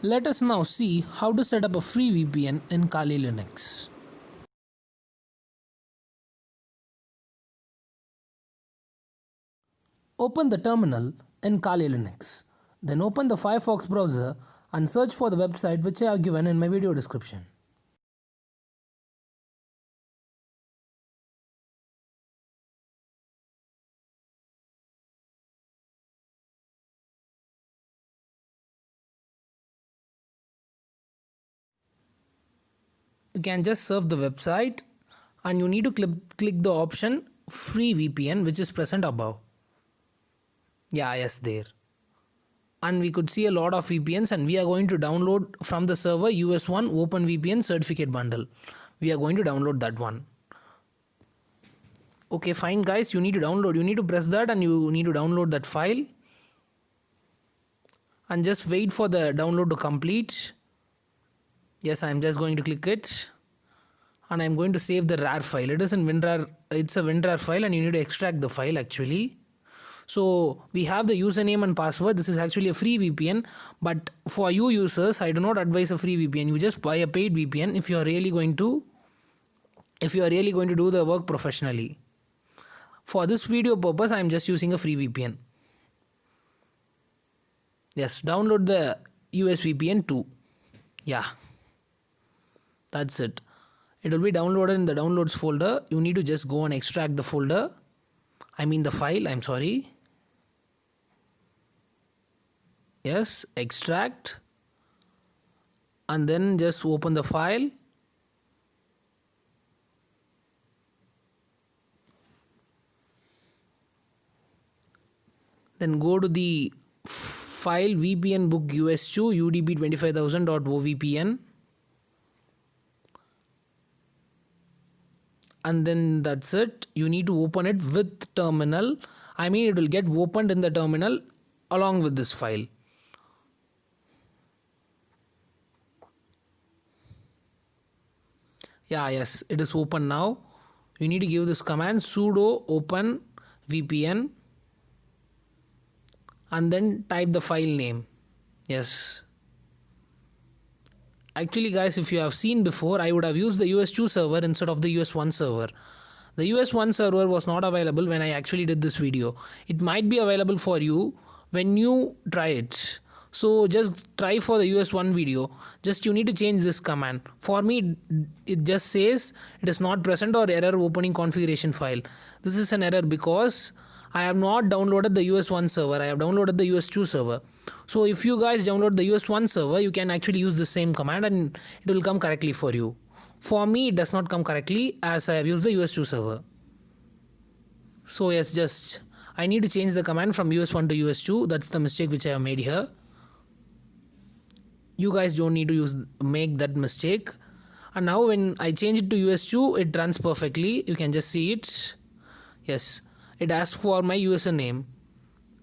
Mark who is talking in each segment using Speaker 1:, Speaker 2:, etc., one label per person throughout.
Speaker 1: Let us now see how to set up a free VPN in Kali Linux. Open the terminal in Kali Linux. Then open the Firefox browser and search for the website which I have given in my video description. You can just surf the website and you need to click the option free VPN which is present above. Yes, there. And we could see a lot of VPNs, and we are going to download from the server US1 OpenVPN certificate bundle. We are going to download that one. Okay, fine guys, you need to download. You need to press that and you need to download that file. And just wait for the download to complete. Yes, I am just going to click it. And I am going to save the RAR file. It is in WinRAR. It's a WinRAR file and you need to extract the file actually. So we have the username and password. This is actually a free VPN, but for you users, I do not advise a free VPN. You just buy a paid VPN if you are really going to do the work professionally. For this video purpose, I am just using a free VPN. Yes, download the US VPN 2. Yeah, that's it. It will be downloaded in the downloads folder. You need to just go and extract the folder. I mean the file, I'm sorry. Yes, extract. And then just open the file. Then go to the file VPN book US2 udp25000.ovpn. And then that's it. You need to open it with terminal. I mean, it will get opened in the terminal along with this file. Yes, it is open now. You need to give this command sudo open VPN and then type the file name. Yes. Actually guys, if you have seen before, I would have used the US2 server instead of the US1 server. The US1 server was not available when I actually did this video. It might be available for you when you try it. So just try for the US1 video. Just you need to change this command. For me, it just says it is not present or error opening configuration file. This is an error because I have not downloaded the US1 server. I have downloaded the US2 server. So if you guys download the US1 server, you can actually use the same command and it will come correctly for you. For me, it does not come correctly as I have used the US2 server. So yes, just I need to change the command from US1 to US2. That's the mistake which I have made here. You guys don't need to make that mistake. And now when I change it to US2, it runs perfectly. You can just see it. Yes, it asks for my username.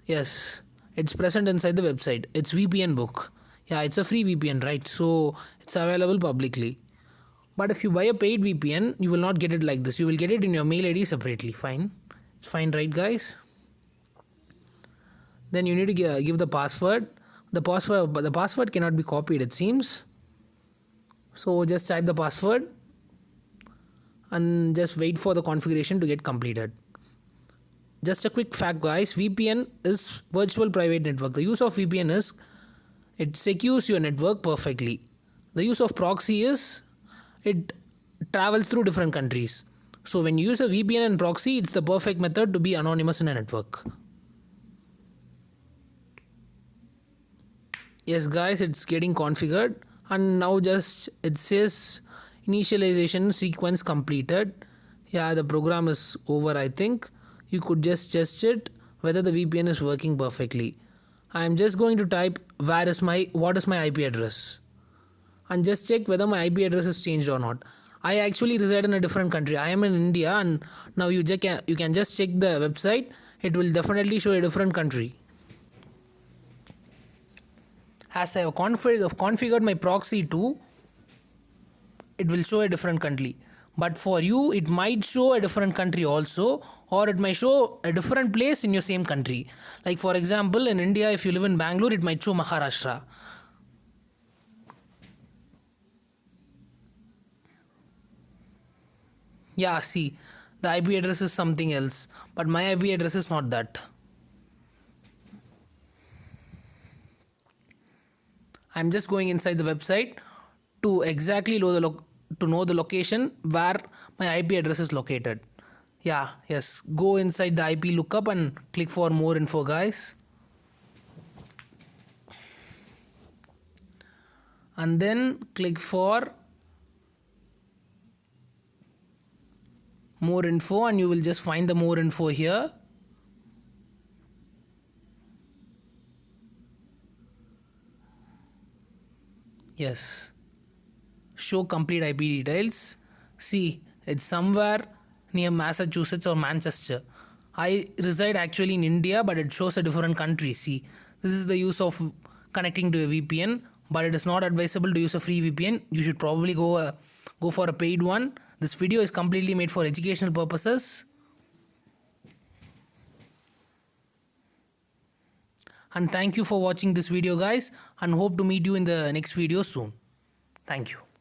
Speaker 1: Yes, it's present inside the website. It's VPN book. Yeah, it's a free VPN, right? So it's available publicly. But if you buy a paid VPN, you will not get it like this. You will get it in your mail ID separately. Fine. It's fine, right guys? Then you need to give the password. The password cannot be copied, it seems. So just type the password and just wait for the configuration to get completed. Just a quick fact guys, VPN is virtual private network. The use of VPN is it secures your network perfectly. The use of proxy is it travels through different countries. So when you use a VPN and proxy, it's the perfect method to be anonymous in a network. Yes guys, it's getting configured and now just it says initialization sequence completed. Yeah, the program is over. I think you could just test it whether the VPN is working perfectly. I am just going to type what is my IP address and just check whether my IP address is changed or not. I actually reside in a different country. I am in India and now you can just check the website. It will definitely show a different country. As I have configured my proxy too, it will show a different country. But for you, it might show a different country also, or it might show a different place in your same country. Like for example, in India, if you live in Bangalore, it might show Maharashtra. Yeah, see, the IP address is something else, but my IP address is not that. I'm just going inside the website to exactly know the location where my IP address is located. Yeah, yes, go inside the IP lookup and click for more info, guys. And then click for more info and you will just find the more info here. Yes, show complete IP details. See, it's somewhere near Massachusetts or Manchester. I reside actually in India, but it shows a different country. See, this is the use of connecting to a VPN, but it is not advisable to use a free VPN. You should probably go for a paid one. This video is completely made for educational purposes. And thank you for watching this video, guys, and hope to meet you in the next video soon. Thank you.